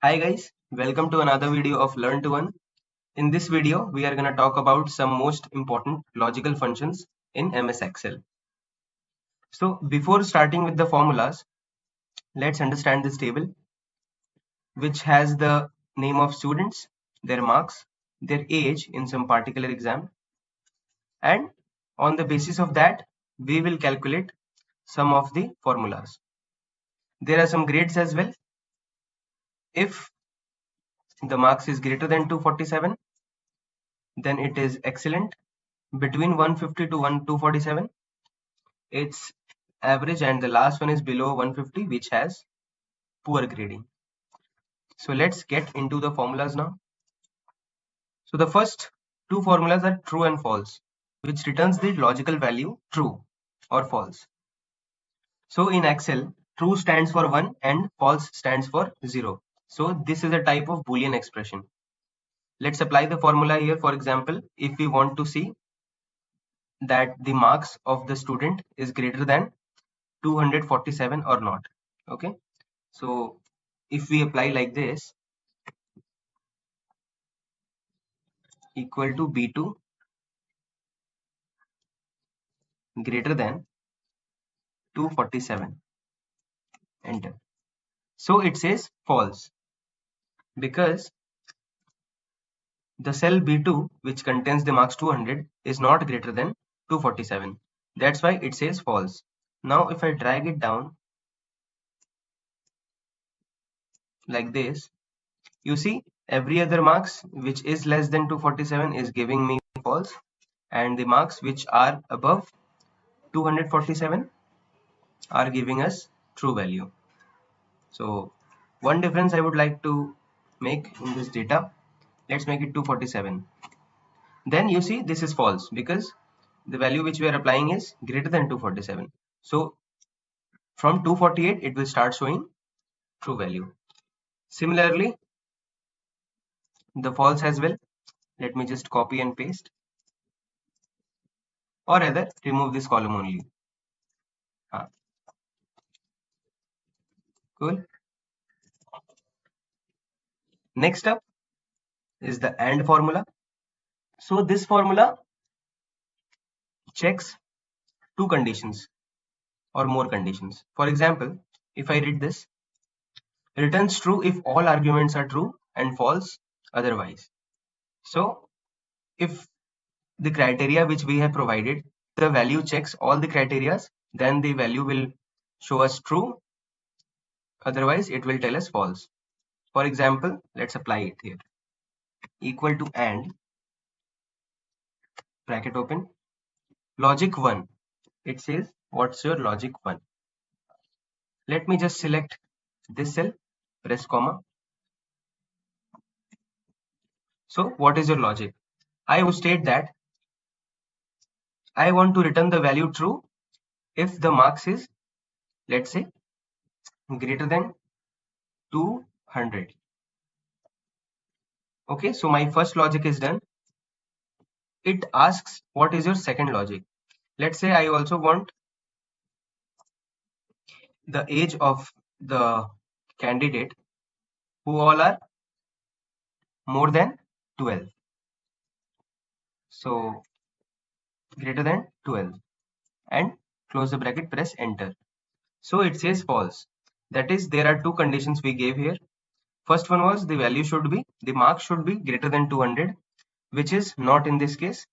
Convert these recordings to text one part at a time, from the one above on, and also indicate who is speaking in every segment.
Speaker 1: Hi guys, welcome to another video of Learn to Earn. In this video, we are going to talk about some most important logical functions in MS Excel. So before starting with the formulas, let's understand this table, which has the name of students, their marks, their age in some particular exam, and on the basis of that, we will calculate some of the formulas. There are some grades as well. If the marks is greater than 247, then it is excellent. Between 150 to 247, it's average, and the last one is below 150, which has poor grading. So let's get into the formulas now. So the first two formulas are true and false, which returns the logical value true or false. So in Excel, true stands for 1 and false stands for 0. So this is a type of Boolean expression. Let's apply the formula here. For example, if we want to see that the marks of the student is greater than 247 or not. Okay, so if we apply like this, equal to B2 greater than 247, enter. So it says false because the cell B2, which contains the marks 200, is not greater than 247. That's why it says false. Now if I drag it down like this, you see every other marks which is less than 247 is giving me false, and the marks which are above 247 are giving us true value. So one difference I would like to make in this data, let's make it 247. Then you see this is false because the value which we are applying is greater than 247. So from 248 it will start showing true value. Similarly, the false as well. Let me just copy and paste, or rather remove this column only. Cool. Next up is the AND formula. So this formula checks two conditions or more conditions. For example, if I read this, returns true if all arguments are true and false otherwise. So if the criteria which we have provided, the value checks all the criteria, then the value will show us true, otherwise it will tell us false. For example, let's apply it here. Equal to AND, bracket open, logic 1. It says what's your logic 1. Let me just select this cell, press comma. So what is your logic? I would state that I want to return the value true if the marks is, let's say, greater than 200. Okay, so my first logic is done. It asks what is your second logic. Let's say I also want the age of the candidate who all are more than 12. So greater than 12, and close the bracket, press enter. So it says false. That is, there are two conditions we gave here. First one was the value should be, the mark should be greater than 200, which is not in this case.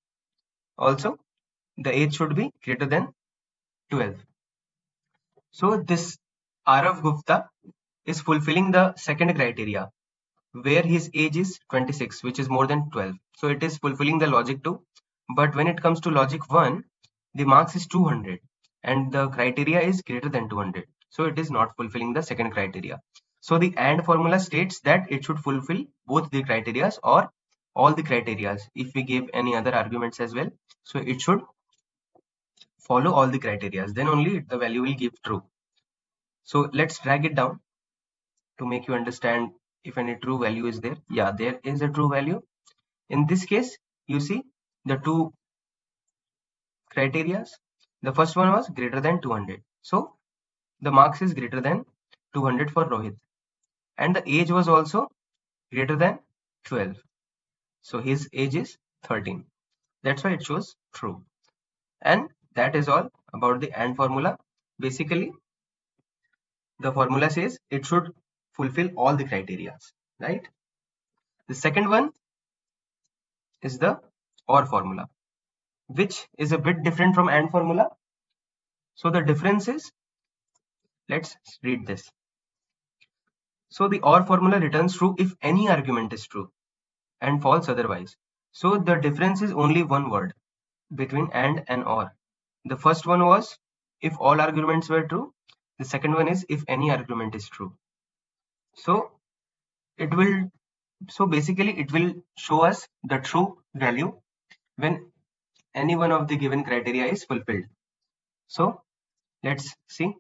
Speaker 1: Also, the age should be greater than 12. So this Arav Gupta is fulfilling the second criteria, where his age is 26, which is more than 12. So it is fulfilling the logic 2. But when it comes to logic 1, the marks is 200 and the criteria is greater than 200. So it is not fulfilling the second criteria. So the AND formula states that it should fulfill both the criteria or all the criteria. If we give any other arguments as well, so it should follow all the criteria. Then only the value will give true. So let's drag it down to make you understand if any true value is there. Yeah, there is a true value. In this case, you see the two criteria. The first one was greater than 200. So the marks is greater than 200 for Rohit. and the age was also greater than 12. So his age is 13. That's why it shows true. And that is all about the AND formula. Basically, the formula says it should fulfill all the criteria, right? The second one is the OR formula, which is a bit different from AND formula. So the difference is, let's read this. So the OR formula returns true if any argument is true and false otherwise. So the difference is only one word between and OR. The first one was if all arguments were true. The second one is if any argument is true. So it will, so basically it will show us the true value when any one of the given criteria is fulfilled. So let's see.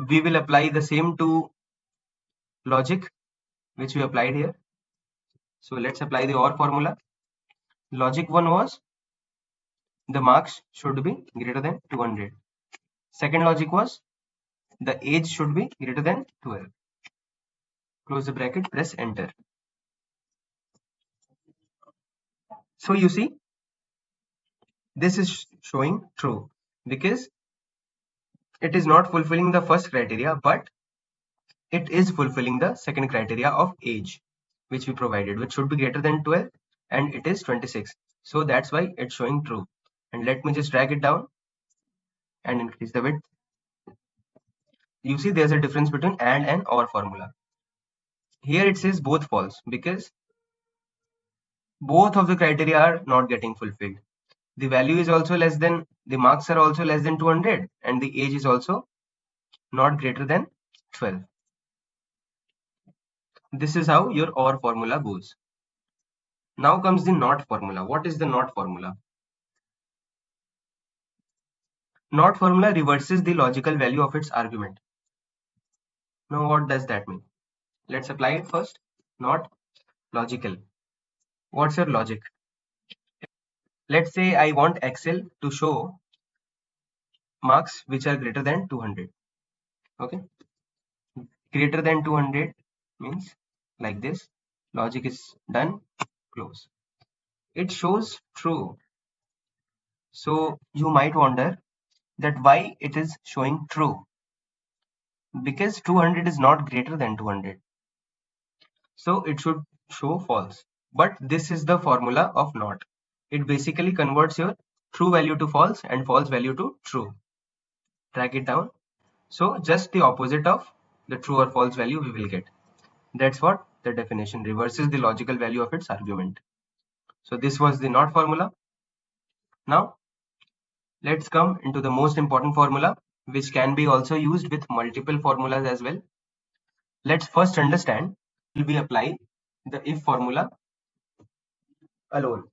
Speaker 1: We will apply the same to logic which we applied here. So let's apply the OR formula. Logic one was the marks should be greater than 200. Second logic was the age should be greater than 12. Close the bracket, press enter. So you see, this is showing true because it is not fulfilling the first criteria, but it is fulfilling the second criteria of age, which we provided, which should be greater than 12, and it is 26. So that's why it's showing true. And let me just drag it down and increase the width. You see there's a difference between and OR formula. Here it says both false because both of the criteria are not getting fulfilled. The value is also less than, the marks are also less than 200, and the age is also not greater than 12. This is how your OR formula goes. Now comes the NOT formula. What is the NOT formula? NOT formula reverses the logical value of its argument. Now what does that mean? Let's apply it first. NOT logical. What's your logic? Let's say I want Excel to show marks which are greater than 200. Okay. Greater than 200 means like this. Logic is done. Close. It shows true. So you might wonder that why it is showing true, because 200 is not greater than 200, so it should show false. But this is the formula of NOT. It basically converts your true value to false and false value to true. Drag it down. So just the opposite of the true or false value we will get. That's what the definition reverses the logical value of its argument. So this was the NOT formula. Now let's come into the most important formula, which can be also used with multiple formulas as well. Let's first understand, will we apply the if formula alone.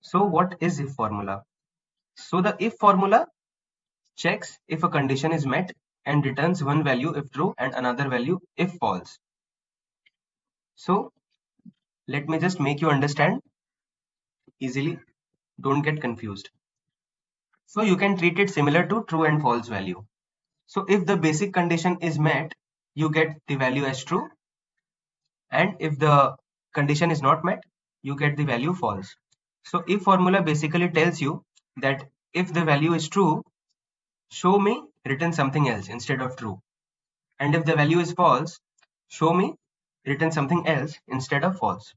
Speaker 1: So what is if formula? So the if formula checks if a condition is met and returns one value if true and another value if false. So let me just make you understand easily. Don't get confused. So you can treat it similar to true and false value. So if the basic condition is met, you get the value as true, and if the condition is not met, you get the value false. So if formula basically tells you that if the value is true, show me written something else instead of true, and if the value is false, show me written something else instead of false.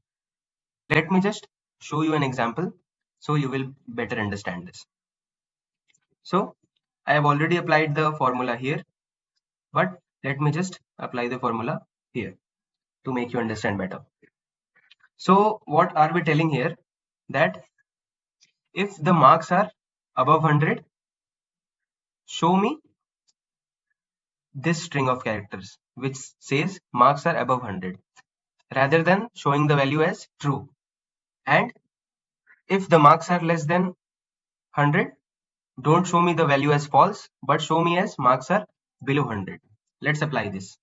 Speaker 1: Let me just show you an example so you will better understand this. So I have already applied the formula here, but let me just apply the formula here to make you understand better. So what are we telling here? That if the marks are above 100, show me this string of characters which says marks are above 100, rather than showing the value as true. And if the marks are less than 100, don't show me the value as false, but show me as marks are below 100. Let's apply this.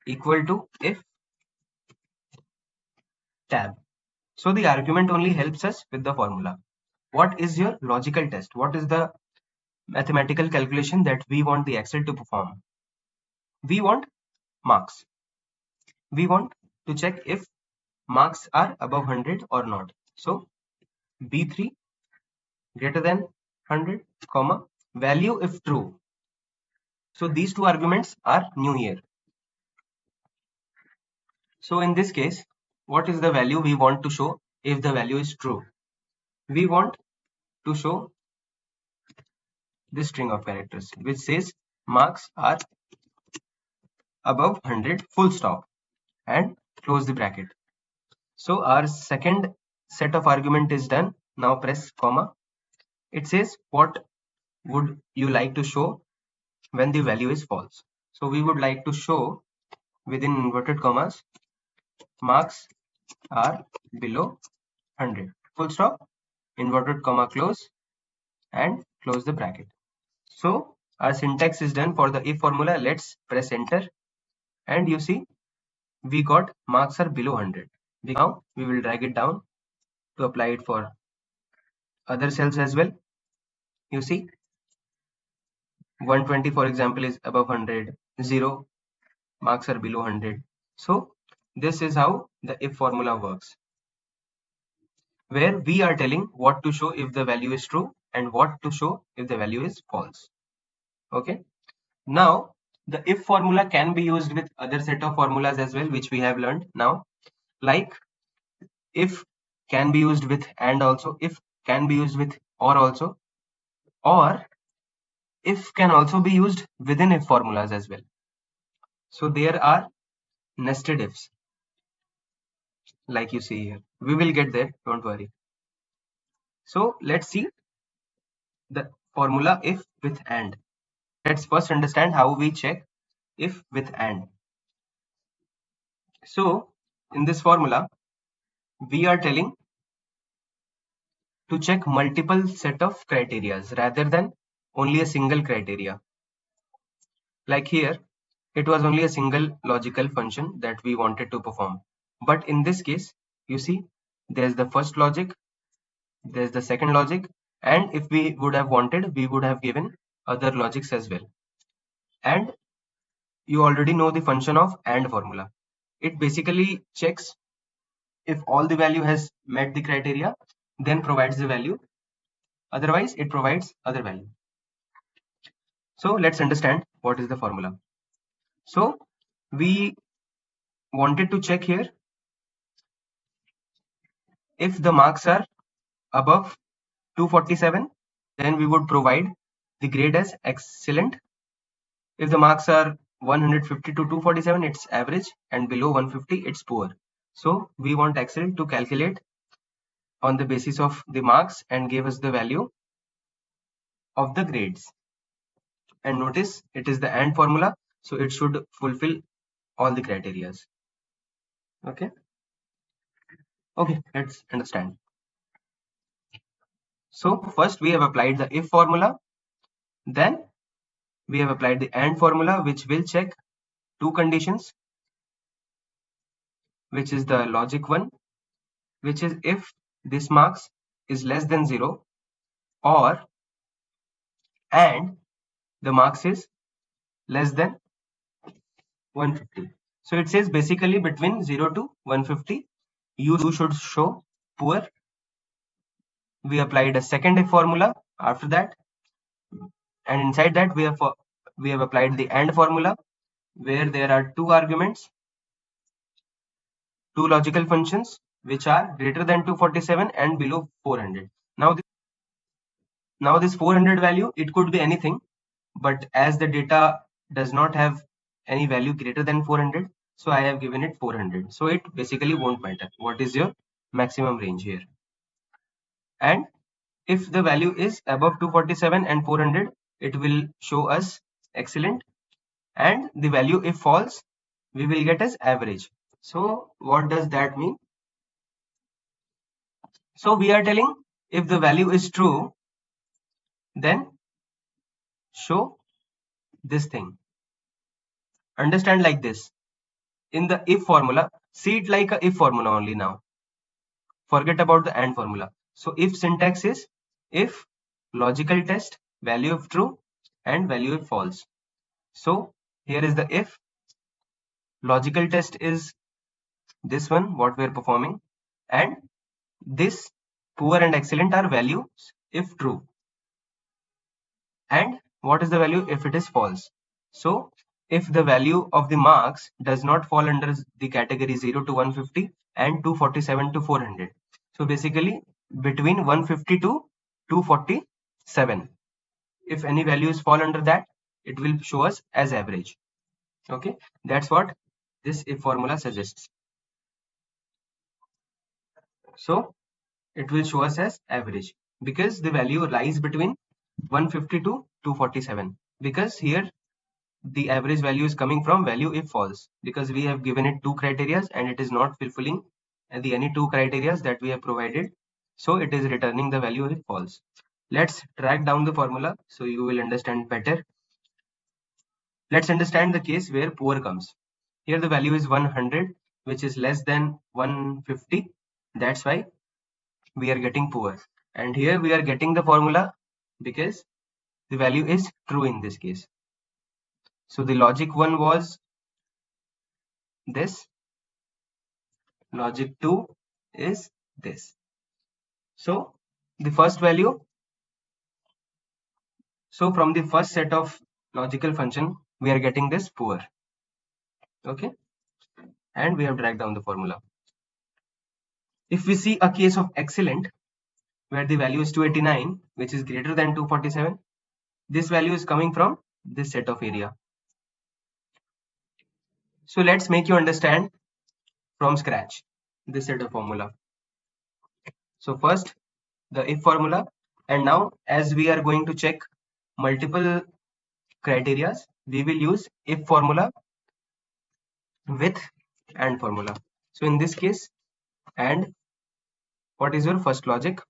Speaker 1: Equal to if tab. So the argument only helps us with the formula. What is your logical test? What is the mathematical calculation that we want the Excel to perform? We want marks. We want to check if marks are above 100 or not. So B3 greater than 100, comma, value if true. So these two arguments are new here. So in this case, what is the value we want to show if the value is true? We want to show this string of characters which says marks are above 100 full stop and close the bracket. So our second set of argument is done. Now press comma. It says what would you like to show when the value is false. So we would like to show within inverted commas marks are below 100 full stop, inverted comma close, and close the bracket. So our syntax is done for the if formula. Let's press enter and you see we got marks are below 100. Now we will drag it down to apply it for other cells as well. You see 120 for example is above 100, 0 marks are below 100. So this is how the if formula works, where we are telling what to show if the value is true and what to show if the value is false. Okay. Now the if formula can be used with other set of formulas as well, which we have learned now, like if can be used with and also, if can be used with or also, or if can also be used within if formulas as well. So there are nested ifs like you see here. We will get there, don't worry. So let's see the formula if with and. Let's first understand how we check if with and. So in this formula, we are telling to check multiple set of criterias rather than only a single criteria. Like here, it was only a single logical function that we wanted to perform. But in this case, you see, there's the first logic, there's the second logic, and if we would have wanted, we would have given other logics as well. And you already know the function of AND formula. It basically checks if all the value has met the criteria, then provides the value. Otherwise, it provides other value. So let's understand what is the formula. So we wanted to check here if the marks are above 247, then we would provide the grade as excellent. If the marks are 150 to 247, it's average, and below 150, it's poor. So we want excellent to calculate on the basis of the marks and give us the value of the grades. And notice it is the AND formula, so it should fulfill all the criteria. Okay. Okay, let's understand. So first we have applied the if formula, then we have applied the AND formula, which will check two conditions, which is the logic one, which is if this marks is less than 0, or and the marks is less than 150. So it says basically between 0 to 150 you should show poor. We applied a second if formula after that, and inside that we have applied the AND formula, where there are two arguments, two logical functions which are greater than 247 and below 400. Now this 400 value, it could be anything, but as the data does not have any value greater than 400, so I have given it 400. So it basically won't matter what is your maximum range here. And if the value is above 247 and 400, it will show us excellent, and the value if false, we will get as average. So what does that mean? So we are telling if the value is true, then show this thing. Understand like this. In the if formula, see it like a if formula only now. Forget about the AND formula. So if syntax is if logical test, value if true and value if false. So here is the if, Logical test is this one, what we are performing, and this poor and excellent are values if true. And what is the value if it is false? So if the value of the marks does not fall under the category 0 to 150 and 247 to 400. So basically between 150 to 247. If any values fall under that, it will show us as average. Okay, that's what this if formula suggests. So it will show us as average because the value lies between 150 to 247, because here the average value is coming from value if false, because we have given it two criteria and it is not fulfilling the any two criteria that we have provided, so it is returning the value if false. Let's track down the formula so you will understand better. Let's understand the case where poor comes. Here the value is 100, which is less than 150, that's why we are getting poor. And here we are getting the formula because the value is true in this case. So the logic 1 was this, logic 2 is this. So the first value, so from the first set of logical function we are getting this poor. Okay, and we have dragged down the formula. If we see a case of excellent where the value is 289, which is greater than 247, this value is coming from this set of area. So let's make you understand from scratch this set of formula. So first the if formula, and now as we are going to check multiple criteria, we will use if formula with and formula. So in this case, and what is your first logic?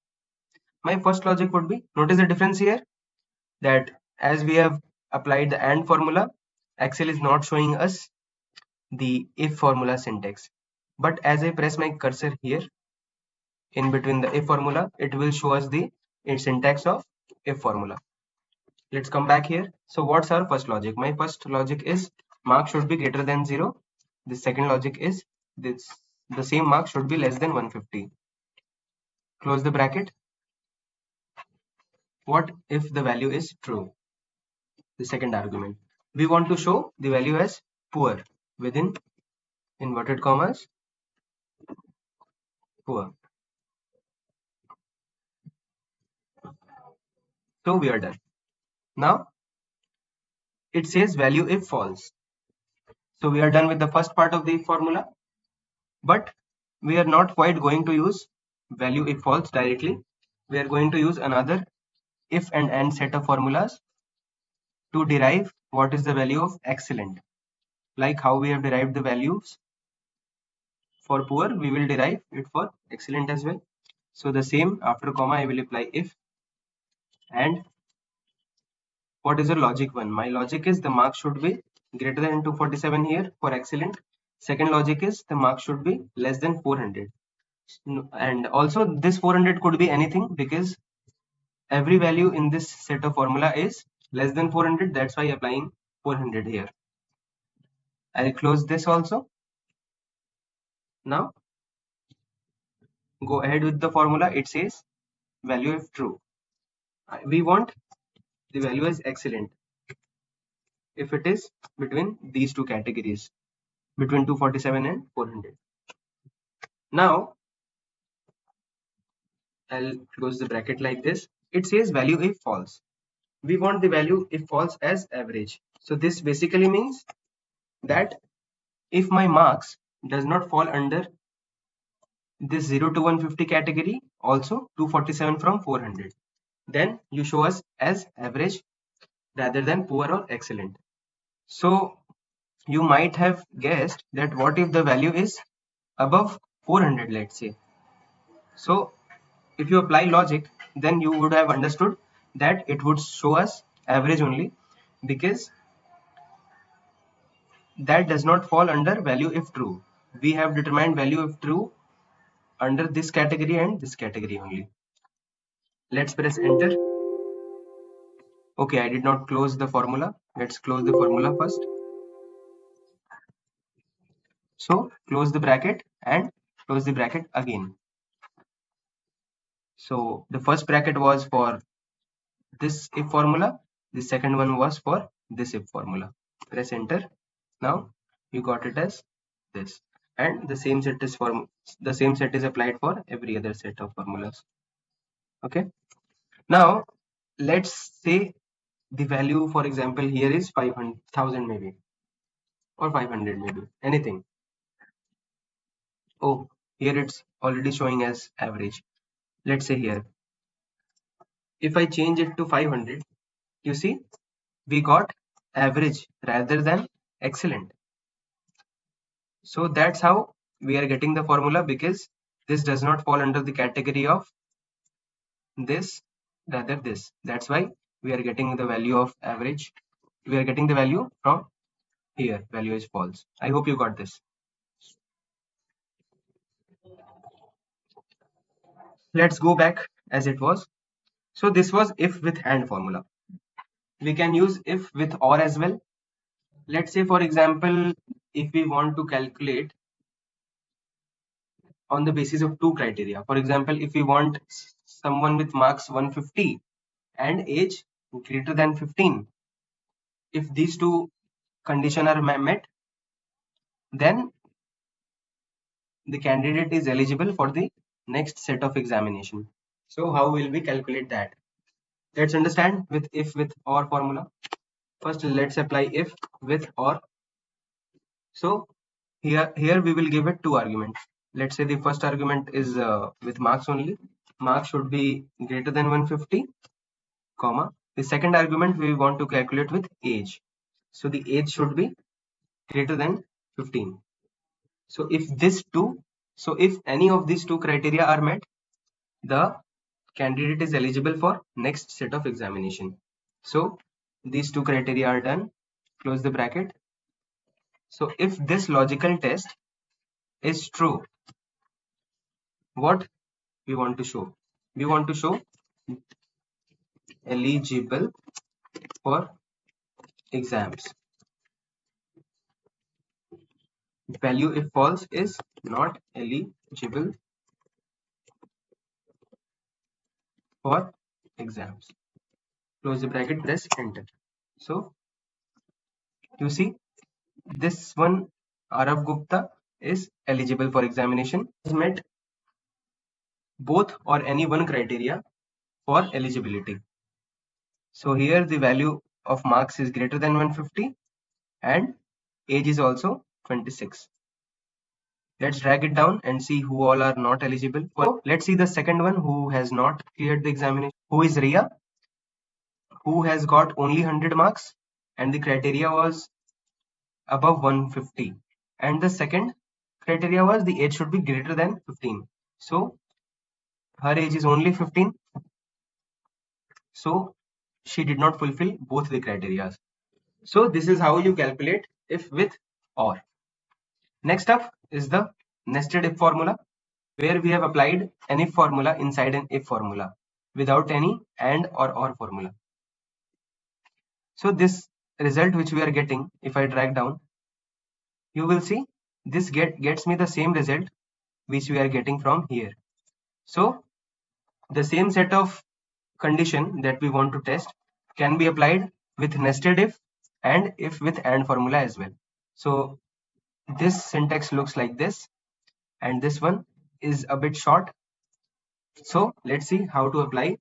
Speaker 1: My first logic would be, notice the difference here, that as we have applied the and formula, Excel is not showing us the if formula syntax, but as I press my cursor here in between the if formula, it will show us the syntax of if formula. Let's come back here. So what's our first logic? My first logic is mark should be greater than 0. The second logic is this, the same mark should be less than 150. Close the bracket. What if the value is true? The second argument. We want to show the value as poor within inverted commas, poor. So we are done. Now it says value if false. So we are done with the first part of the formula, but we are not quite going to use value if false directly. We are going to use another if and set of formulas to derive what is the value of excellent. Like how we have derived the values for poor, we will derive it for excellent as well. So the same, after comma I will apply if, and what is your logic 1? My logic is the mark should be greater than 247 here for excellent. Second logic is the mark should be less than 400. And also this 400 could be anything, because every value in this set of formula is less than 400, that's why applying 400 here. I'll close this also. Now go ahead with the formula. It says value if true. We want the value as excellent if it is between these two categories, between 247 and 400. Now I'll close the bracket like this. It says value if false. We want the value if false as average. So this basically means that if my marks does not fall under this 0 to 150 category, also 247 from 400, then you show us as average rather than poor or excellent. So you might have guessed that what if the value is above 400, let's say. So if you apply logic, then you would have understood that it would show us average only, because that does not fall under value if true. We have determined value if true under this category and this category only. Let's press enter. Okay, I did not close the formula. Let's close the formula first. So close the bracket and close the bracket again. So the first bracket was for this if formula, the second one was for this if formula. Press enter. Now you got it as this, and the same set is applied for every other set of formulas. Okay. Now let's say the value, for example, here is 500,000 maybe, or 500 maybe, anything. Oh, here it's already showing as average. Let's say here, if I change it to 500, you see we got average rather than excellent. So that's how we are getting the formula, because this does not fall under the category of this, rather this. That's why we are getting the value of average. We are getting the value from here. Value is false. I hope you got this. Let's go back as it was. So this was if with and formula. We can use if with or as well. Let's say, for example, if we want to calculate on the basis of two criteria. For example, if we want someone with marks 150 and age greater than 15, if these two conditions are met, then the candidate is eligible for the next set of examination. So how will we calculate that? Let's understand with if with or formula. First, let's apply if with or. So here we will give it two arguments. Let's say the first argument is with marks only. Marks should be greater than 150, comma. The second argument we want to calculate with age. So the age should be greater than 15. So if any of these two criteria are met, the candidate is eligible for next set of examination. So these two criteria are done. Close the bracket. So if this logical test is true, what we want to show? We want to show eligible for exams. Value if false is not eligible for exams. Close the bracket, press enter. So you see this one, Arav Gupta, is eligible for examination. Has met both or any one criteria for eligibility. So here the value of marks is greater than 150 and age is also 26. Let's drag it down and see who all are not eligible. So let's see the second one who has not cleared the examination, who is Ria, who has got only 100 marks and the criteria was above 150. And the second criteria was the age should be greater than 15. So her age is only 15. So she did not fulfill both the criteria. So this is how you calculate if with or. Next up is the nested if formula, where we have applied an if formula inside an if formula without any and or formula. So this result which we are getting, if I drag down, you will see this gets me the same result which we are getting from here. So the same set of condition that we want to test can be applied with nested if and if with and formula as well. So this syntax looks like this, and this one is a bit short. So let's see how to apply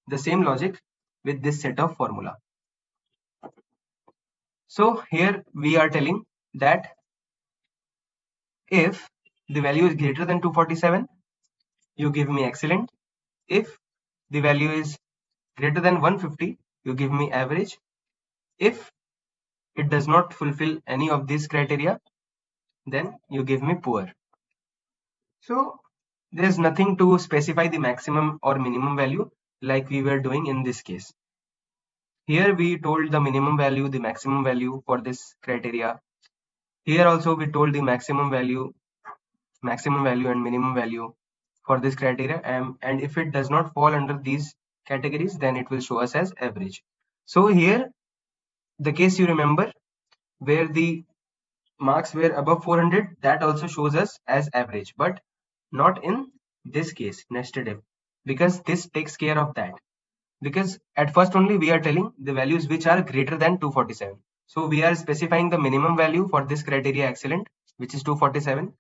Speaker 1: the same logic with this set of formula. So here we are telling that if the value is greater than 247, you give me excellent. If the value is greater than 150, you give me average. If it does not fulfill any of these criteria, then you give me poor. So there is nothing to specify the maximum or minimum value like we were doing in this case. Here we told the minimum value, the maximum value for this criteria. Here also we told the maximum value and minimum value for this criteria, and if it does not fall under these categories, then it will show us as average. So here the case you remember where the marks were above 400, that also shows us as average, but not in this case, nested if, because this takes care of that. Because at first only we are telling the values which are greater than 247. So we are specifying the minimum value for this criteria excellent, which is 247,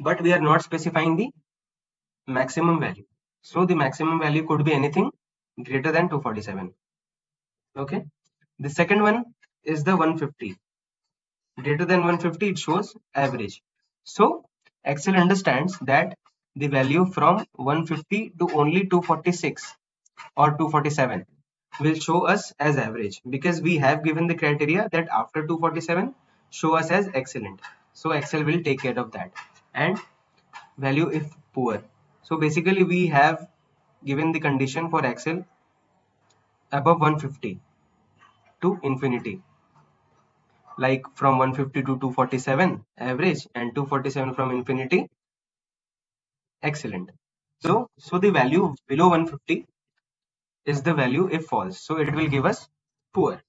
Speaker 1: but we are not specifying the maximum value. So the maximum value could be anything greater than 247. Okay. The second one is the 150. Greater than 150, it shows average. So Excel understands that the value from 150 to only 246 or 247 will show us as average, because we have given the criteria that after 247 show us as excellent. So Excel will take care of that. And value if poor. So basically we have given the condition for Excel above 150 to infinity, like from 150 to 247 average, and 247 from infinity excellent. So the value below 150 is the value if false, so it will give us poor.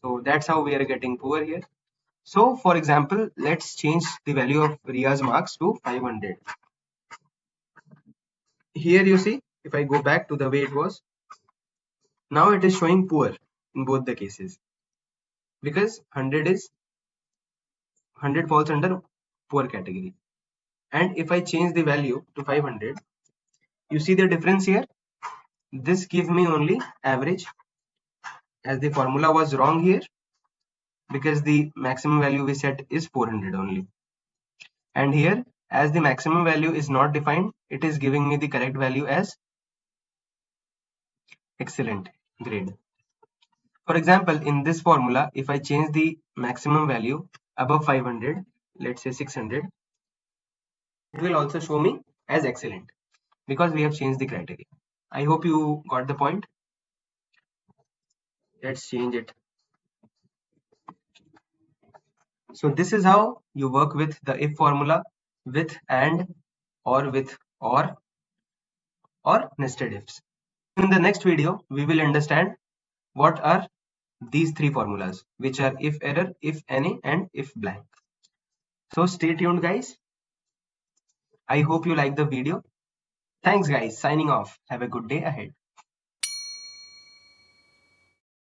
Speaker 1: So that's how we are getting poor here. So for example, let's change the value of Ria's marks to 500. Here you see, if I go back to the way it was, now it is showing poor in both the cases, because 100 falls under poor category. And if I change the value to 500, you see the difference here. This gives me only average, as the formula was wrong here, because the maximum value we set is 400 only. And here, as the maximum value is not defined, it is giving me the correct value as excellent grade. For example, in this formula, if I change the maximum value above 500, let's say 600, it will also show me as excellent, because we have changed the criteria. I hope you got the point. Let's change it. So this is how you work with the if formula, with and, or with or nested ifs. In the next video, we will understand what are these three formulas, which are if error, if any, and if blank. So stay tuned, guys. I hope you like the video. Thanks, guys. Signing off. Have a good day ahead.